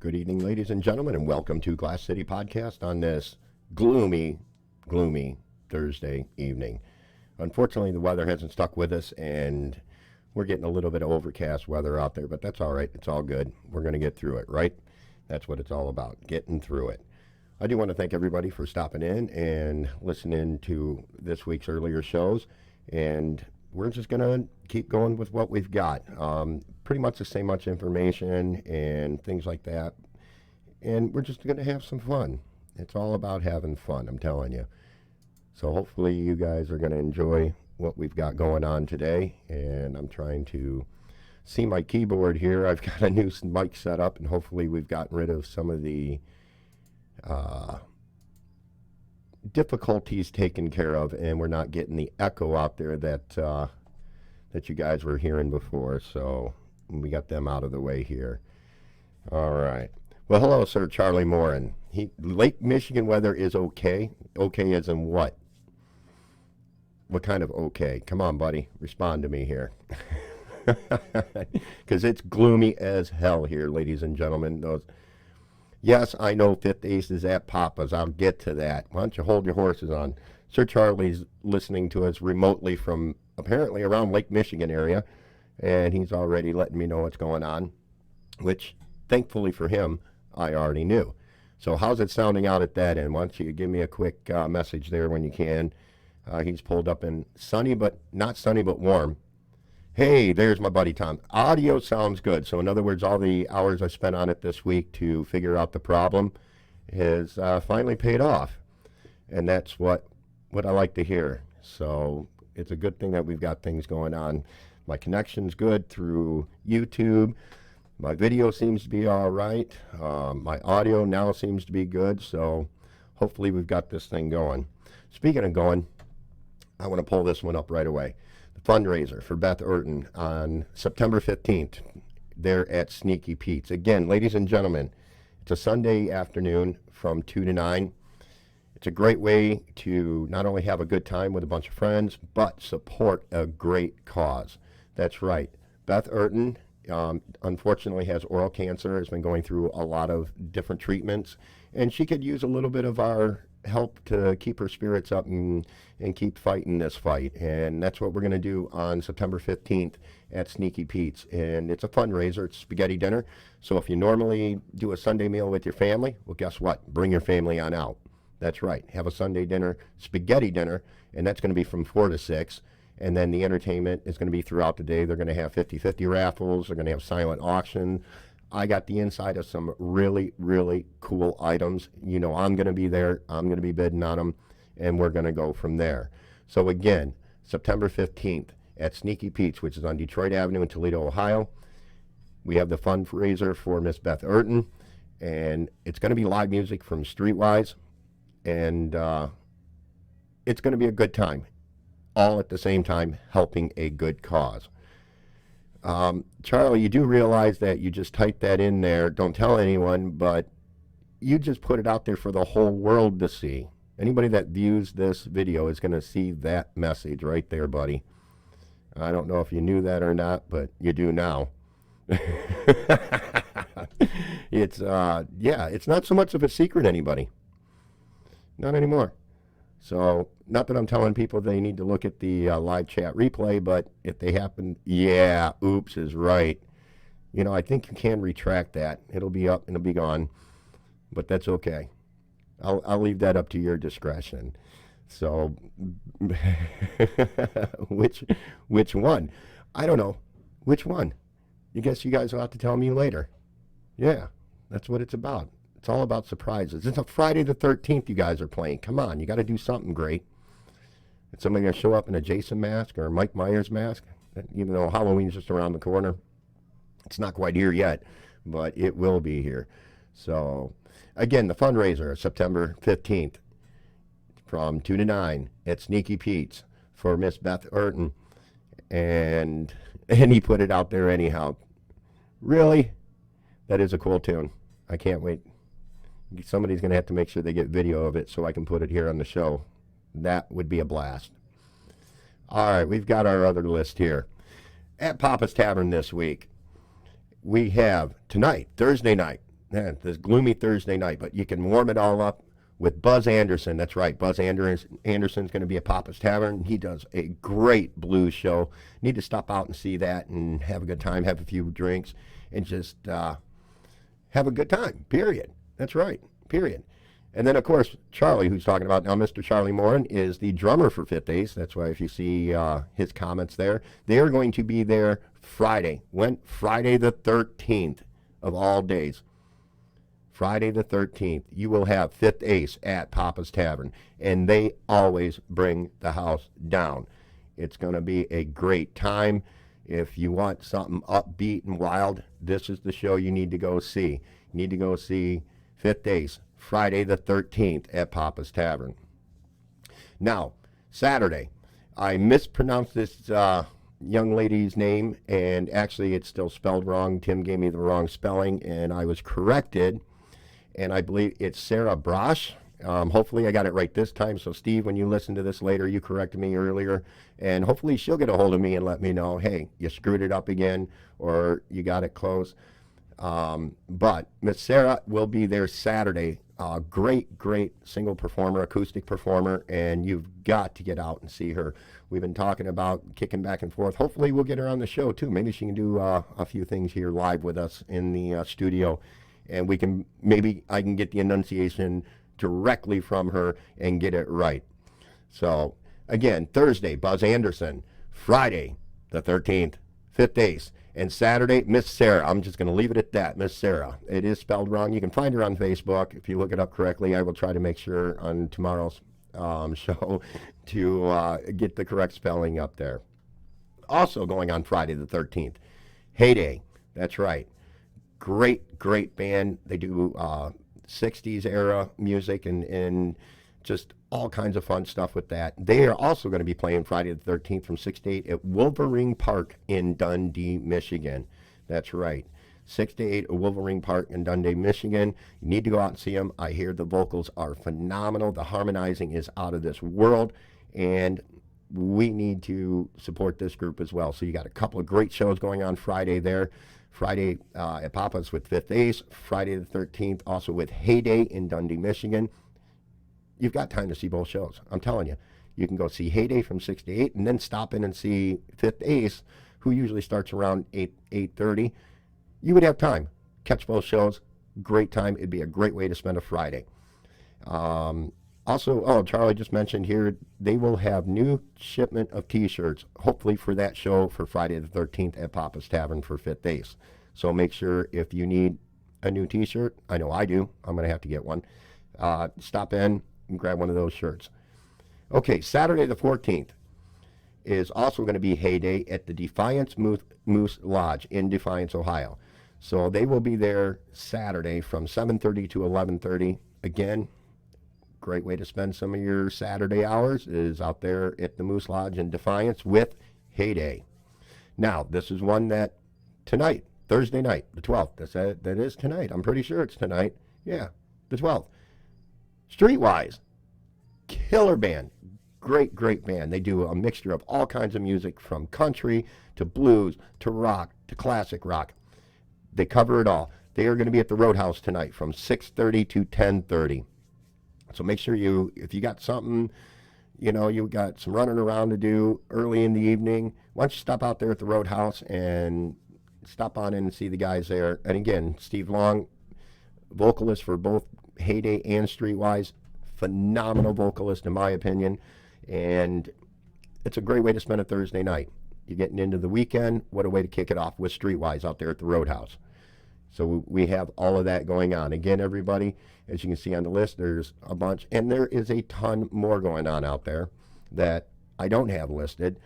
Good evening, ladies and gentlemen, and welcome to Glass City Podcast on this gloomy Thursday evening. Unfortunately, the weather hasn't stuck with us, and we're getting a little bit of overcast weather out there, but that's all right. It's all good. We're going to get through it, right? That's what it's all about, getting through it. I do want to thank everybody for stopping in and listening to this week's earlier shows, and we're just going to keep going with what we've got. Pretty much the same much information and things like that, and we're just going to have some fun. It's all about having fun, I'm telling you. So hopefully you guys are going to enjoy what we've got going on today, and I'm trying to see my keyboard here. I've got a new mic set up, and hopefully we've gotten rid of some of the difficulties taken care of, and we're not getting the echo out there that you guys were hearing before. So we got them out of the way here. All right. Well, hello, Sir Charlie Morin. Lake Michigan weather is okay. Okay as in what? What kind of okay? Come on, buddy. Respond to me here. Because it's gloomy as hell here, ladies and gentlemen. Yes, I know Fifth Ace is at Papa's. I'll get to that. Why don't you hold your horses on? Sir Charlie's listening to us remotely from apparently around Lake Michigan area, and he's already letting me know what's going on, which, thankfully for him, I already knew. So how's it sounding out at that end? Why don't you give me a quick message there when you can. He's pulled up in sunny, but not sunny, but warm. Hey, there's my buddy Tom. Audio sounds good. So in other words, all the hours I spent on it this week to figure out the problem has finally paid off. And that's what I like to hear. So it's a good thing that we've got things going on. My connection's good through YouTube. My video seems to be all right. My audio now seems to be good. So hopefully we've got this thing going. Speaking of going, I want to pull this one up right away. The fundraiser for Beth Orton on September 15th. They're at Sneaky Pete's. Again, ladies and gentlemen, it's a Sunday afternoon from 2 to 9. It's a great way to not only have a good time with a bunch of friends, but support a great cause. That's right. Beth Orton, unfortunately, has oral cancer, has been going through a lot of different treatments, and she could use a little bit of our help to keep her spirits up and keep fighting this fight. And that's what we're going to do on September 15th at Sneaky Pete's. And it's a fundraiser. It's spaghetti dinner. So if you normally do a Sunday meal with your family, well, guess what? Bring your family on out. That's right. Have a Sunday dinner, spaghetti dinner, and that's going to be from 4 to 6. And then the entertainment is going to be throughout the day. They're going to have 50-50 raffles. They're going to have silent auction. I got the inside of some really, really cool items. You know, I'm going to be there. I'm going to be bidding on them, and we're going to go from there. So again, September 15th at Sneaky Pete's, which is on Detroit Avenue in Toledo, Ohio. We have the fundraiser for Miss Beth Orton, and it's going to be live music from Streetwise, and it's going to be a good time, all at the same time helping a good cause. Charlie, you do realize that you just typed that in there. Don't tell anyone, but you just put it out there for the whole world to see. Anybody that views this video is going to see that message right there, buddy. I don't know if you knew that or not, but you do now. It's not so much of a secret, anybody. Not anymore. So, not that I'm telling people they need to look at the live chat replay, but if they happen, oops is right. You know, I think you can retract that. It'll be up and it'll be gone, but that's okay. I'll leave that up to your discretion. So, which one? I don't know. Which one? I guess you guys will have to tell me later. Yeah, that's what it's about. It's all about surprises. It's a Friday the 13th you guys are playing. Come on, you got to do something great. Is somebody going to show up in a Jason mask or a Mike Myers mask? Even though Halloween's just around the corner. It's not quite here yet, but it will be here. So, again, the fundraiser, September 15th from 2 to 9 at Sneaky Pete's for Miss Beth Orton. And he put it out there anyhow. Really? That is a cool tune. I can't wait. Somebody's going to have to make sure they get video of it so I can put it here on the show. That would be a blast. All right, we've got our other list here. At Papa's Tavern this week, we have tonight, Thursday night, this gloomy Thursday night, but you can warm it all up with Buzz Anderson. That's right, Buzz Anderson's going to be at Papa's Tavern. He does a great blues show. Need to stop out and see that and have a good time, have a few drinks, and just have a good time, period. That's right, period. And then, of course, Charlie, who's talking about now, Mr. Charlie Morin, is the drummer for Fifth Ace. That's why if you see his comments there, they are going to be there Friday. Friday the 13th of all days. Friday the 13th, you will have Fifth Ace at Papa's Tavern, and they always bring the house down. It's going to be a great time. If you want something upbeat and wild, this is the show you need to go see. You need to go see Fifth Ace, Friday the 13th at Papa's Tavern. Now, Saturday, I mispronounced this young lady's name, and actually it's still spelled wrong. Tim gave me the wrong spelling, and I was corrected, and I believe it's Sarah Brosh. Hopefully I got it right this time. So Steve, when you listen to this later, you corrected me earlier, and hopefully she'll get a hold of me and let me know, hey, you screwed it up again, or you got it close. But Miss Sarah will be there Saturday. Great single performer, acoustic performer, and you've got to get out and see her. We've been talking about kicking back and forth. Hopefully we'll get her on the show too. Maybe she can do a few things here live with us in the studio, and maybe I can get the enunciation directly from her and get it right. So again, Thursday, Buzz Anderson. Friday, the 13th, Fifth Ace. And Saturday, Miss Sarah. I'm just going to leave it at that, Miss Sarah. It is spelled wrong. You can find her on Facebook. If you look it up correctly, I will try to make sure on tomorrow's show to get the correct spelling up there. Also going on Friday the 13th, Heyday. That's right. Great band. They do 60s era music and just all kinds of fun stuff with that. They are also going to be playing Friday the 13th from 6 to 8 at Wolverine Park in Dundee, Michigan. That's right. 6 to 8 at Wolverine Park in Dundee, Michigan. You need to go out and see them. I hear the vocals are phenomenal. The harmonizing is out of this world, and we need to support this group as well. So you got a couple of great shows going on Friday there. Friday at Papa's with Fifth Ace. Friday the 13th also with Heyday in Dundee, Michigan. You've got time to see both shows. I'm telling you. You can go see Heyday from 6 to 8 and then stop in and see Fifth Ace, who usually starts around 8:30. You would have time. Catch both shows. Great time. It'd be a great way to spend a Friday. Also, Charlie just mentioned here, they will have new shipment of T-shirts, hopefully for that show for Friday the 13th at Papa's Tavern for Fifth Ace. So make sure if you need a new T-shirt, I know I do. I'm going to have to get one. Stop in and grab one of those shirts. Okay, Saturday the 14th is also going to be Heyday at the Defiance Moose Lodge in Defiance, Ohio. So they will be there Saturday from 7:30 to 11:30. Again, great way to spend some of your Saturday hours is out there at the Moose Lodge in Defiance with Heyday. Now, this is one that tonight, Thursday night, the 12th, that is tonight. I'm pretty sure it's tonight. Yeah, the 12th. Streetwise, killer band, great band. They do a mixture of all kinds of music from country to blues to rock to classic rock. They cover it all. They are going to be at the Roadhouse tonight from 6:30 to 10:30. So make sure if you got something, you got some running around to do early in the evening, why don't you stop out there at the Roadhouse and stop on in and see the guys there. And again, Steve Long, vocalist for both Heyday and Streetwise, phenomenal vocalist in my opinion, and it's a great way to spend a Thursday night. You're getting into the weekend, what a way to kick it off with Streetwise out there at the Roadhouse. So we have all of that going on. Again, everybody, as you can see on the list, there's a bunch, and there is a ton more going on out there that I don't have listed.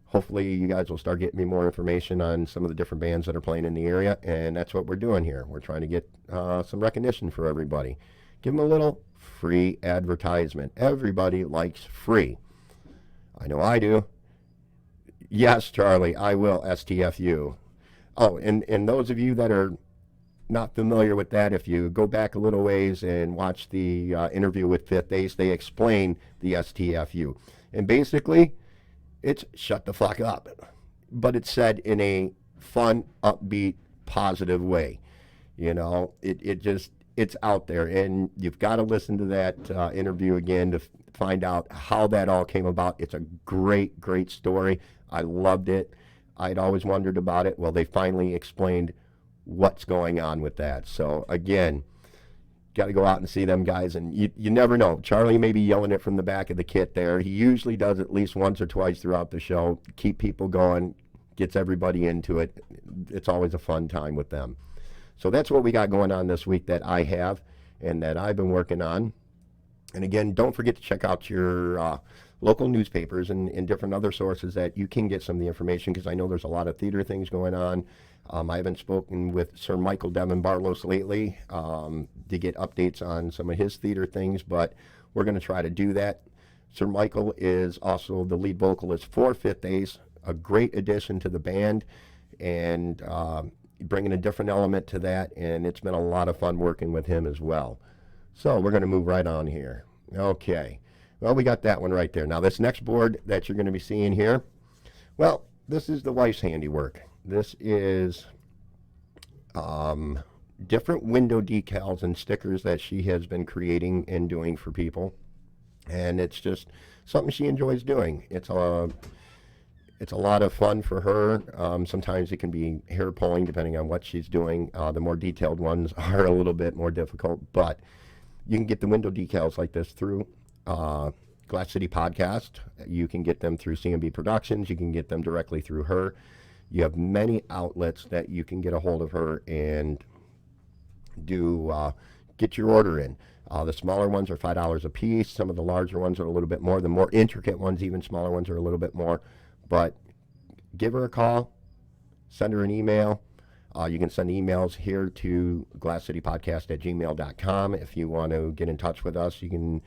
Hopefully you guys will start getting me more information on some of the different bands that are playing in the area, and that's what we're doing here. We're trying to get some recognition for everybody. Give them a little free advertisement. Everybody likes free. I know I do. Yes, Charlie, I will STFU. Oh, and those of you that are not familiar with that, if you go back a little ways and watch the interview with Fifth Ace, they explain the STFU. And basically, it's shut the fuck up. But it's said in a fun, upbeat, positive way. It's out there, and you've got to listen to that interview again to find out how that all came about. It's a great, great story. I loved it. I'd always wondered about it. Well, they finally explained what's going on with that. So again, got to go out and see them guys, and you never know. Charlie may be yelling it from the back of the kit there. He usually does at least once or twice throughout the show. Keep people going, gets everybody into it. It's always a fun time with them. So that's what we got going on this week that I have and that I've been working on. And again, don't forget to check out your local newspapers and different other sources that you can get some of the information, because I know there's a lot of theater things going on. I haven't spoken with Sir Michael Devin Barlos lately to get updates on some of his theater things, but we're going to try to do that. Sir Michael is also the lead vocalist for Fifth Ace, a great addition to the band, and bringing a different element to that, and it's been a lot of fun working with him as well. So we're going to move right on here. Okay. Well, we got that one right there. Now, this next board that you're going to be seeing here, well, this is the wife's handiwork. This is different window decals and stickers that she has been creating and doing for people. And it's just something she enjoys doing. It's a lot of fun for her. Sometimes it can be hair pulling depending on what she's doing. The more detailed ones are a little bit more difficult, but you can get the window decals like this through Glass City Podcast. You can get them through CMB Productions. You can get them directly through her. You have many outlets that you can get a hold of her and get your order in. The smaller ones are $5 a piece. Some of the larger ones are a little bit more. The more intricate ones, even smaller ones, are a little bit more. But give her a call, send her an email. You can send emails here to glasscitypodcast@gmail.com. If you want to get in touch with us, you can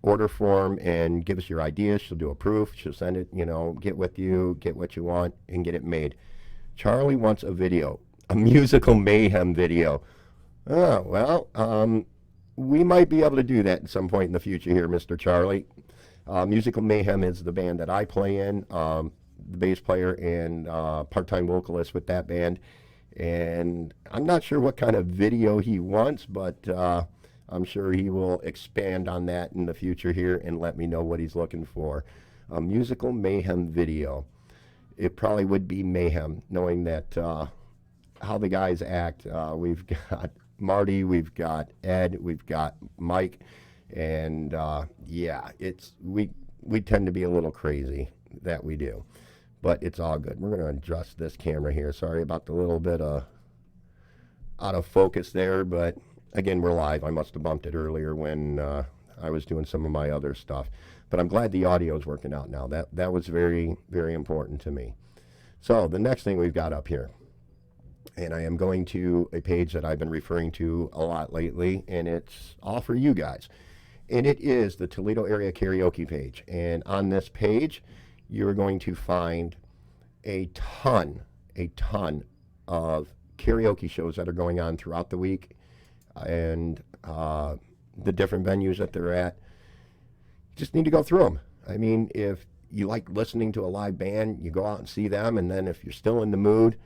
order form and give us your ideas. She'll do a proof. She'll send it, get with you, get what you want, and get it made. Charlie wants a video, a musical mayhem video. Oh, well, we might be able to do that at some point in the future here, Mr. Charlie. Musical Mayhem is the band that I play in, the bass player and part-time vocalist with that band. And I'm not sure what kind of video he wants, but I'm sure he will expand on that in the future here and let me know what he's looking for. A musical mayhem video. It probably would be mayhem, knowing that how the guys act. We've got Marty, we've got Ed, we've got Mike, and yeah, we tend to be a little crazy, that we do. But it's all good. We're going to adjust this camera here. Sorry about the little bit of out of focus there, but again, we're live. I must have bumped it earlier when I was doing some of my other stuff. But I'm glad the audio is working out now. That was very, very important to me. So the next thing we've got up here, and I am going to a page that I've been referring to a lot lately, and it's all for you guys. And it is the Toledo Area Karaoke page. And on this page, you're going to find a ton of karaoke shows that are going on throughout the week, and the different venues that they're at. Just need to go through them. I mean, if you like listening to a live band, you go out and see them, and then if you're still in the mood,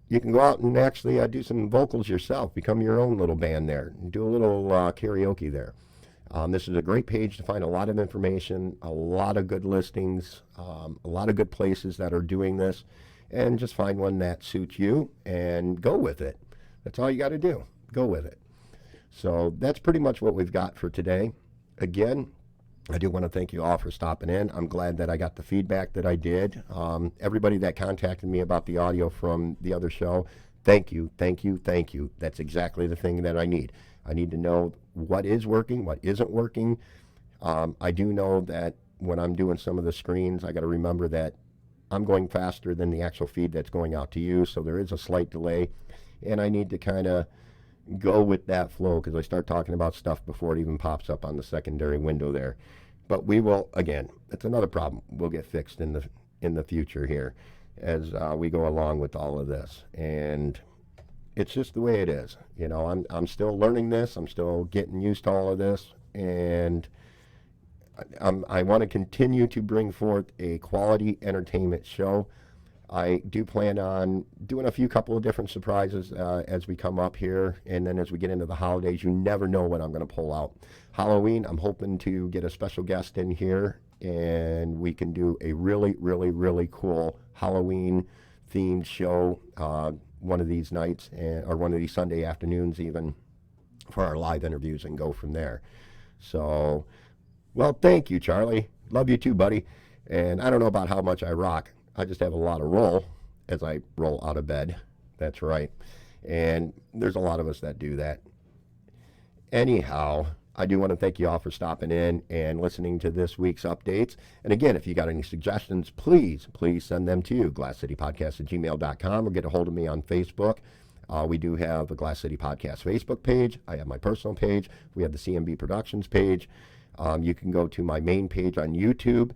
you can go out and actually do some vocals yourself, become your own little band there, and do a little karaoke there. This is a great page to find a lot of information, a lot of good listings, a lot of good places that are doing this, and just find one that suits you and go with it. That's all you got to do. Go with it. So that's pretty much what we've got for today. Again, I do want to thank you all for stopping in. I'm glad that I got the feedback that I did. Everybody that contacted me about the audio from the other show, thank you, thank you, thank you. That's exactly the thing that I need. I need to know what is working, what isn't working. I do know that when I'm doing some of the screens, I got to remember that I'm going faster than the actual feed that's going out to you, so there is a slight delay, and I need to kind of go with that flow because I start talking about stuff before it even pops up on the secondary window there. But we will, again, that's another problem we'll get fixed in the future here as we go along with all of this. And it's just the way it is. You know, I'm still learning this. I'm still getting used to all of this, and I want to continue to bring forth a quality entertainment show. I do plan on doing a couple of different surprises as we come up here, and then as we get into the holidays, you never know what I'm going to pull out. Halloween, I'm hoping to get a special guest in here, and we can do a really, really, really cool Halloween themed show one of these nights, or one of these Sunday afternoons even, for our live interviews, and go from there. So, well, thank you, Charlie. Love you too, buddy. And I don't know about how much I rock. I just have a lot of roll as I roll out of bed. That's right. And there's a lot of us that do that. Anyhow, I do want to thank you all for stopping in and listening to this week's updates. And again, if you got any suggestions, please send them to glasscitypodcast@gmail.com, or get a hold of me on Facebook. We do have a Glass City Podcast Facebook page. I have my personal page. We have the CMB Productions page. You can go to my main page on YouTube,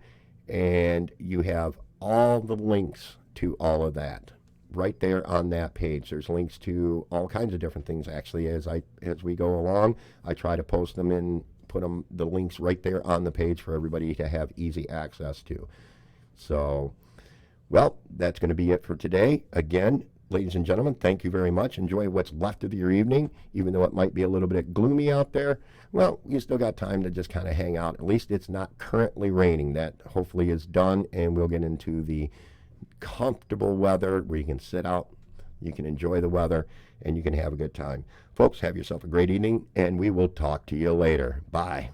and you have all the links to all of that right there on that page. There's links to all kinds of different things. Actually, as we go along, I try to post them and put the links right there on the page for everybody to have easy access to. So, well, that's going to be it for today. Again, ladies and gentlemen, thank you very much. Enjoy what's left of your evening, even though it might be a little bit gloomy out there. Well, you still got time to just kind of hang out. At least it's not currently raining. That hopefully is done, and we'll get into the comfortable weather where you can sit out, you can enjoy the weather, and you can have a good time. Folks, have yourself a great evening, and we will talk to you later. Bye.